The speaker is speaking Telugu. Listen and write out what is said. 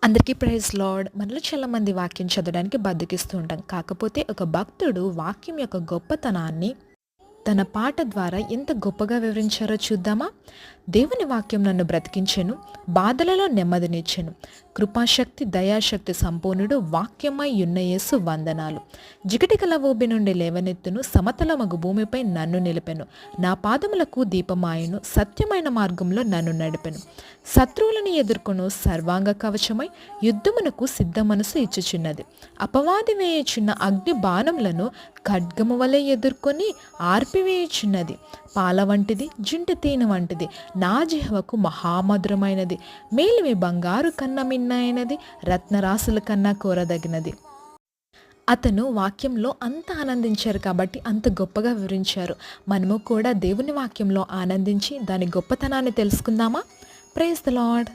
అందరికీ ప్రైజ్ లార్డ్. మనలో చాలామంది వాక్యం చదవడానికి బద్దకిస్తూ ఉంటాం. కాకపోతే ఒక భక్తుడు వాక్యం యొక్క గొప్పతనాన్ని తన పాట ద్వారా ఎంత గొప్పగా వివరించారో చూద్దామా? దేవుని వాక్యం నన్ను బ్రతికించెను, బాధలలో నెమ్మదినిచ్చెను. కృపాశక్తి దయాశక్తి సంపూర్ణుడు వాక్యమై యున్న యేసు వందనాలు. జిగటిగల ఊబి నుండి లేవనెత్తును, సమతల మగు భూమిపై నన్ను నిలిపెను. నా పాదములకు దీపమాయను, సత్యమైన మార్గంలో నన్ను నడిపెను. శత్రువులను ఎదుర్కొను సర్వాంగ కవచమై యుద్ధమునకు సిద్ధ మనసు ఇచ్చుచున్నది. అపవాది వేయుచున్న అగ్ని బాణములను ఖడ్గము వలె ఎదుర్కొని ఆర్పివేయుచున్నది. పాల వంటిది, జుంటి తేనె వంటిది నా జిహ్వకు మహామధురమైనది. మేలిమి బంగారు కన్నా మిన్నైనది, రత్నరాసుల కన్నా కోరదగినది. అతను వాక్యంలో అంత ఆనందించారు కాబట్టి అంత గొప్పగా వివరించారు. మనము కూడా దేవుని వాక్యంలో ఆనందించి దాని గొప్పతనాన్ని తెలుసుకుందామా? Praise the lord.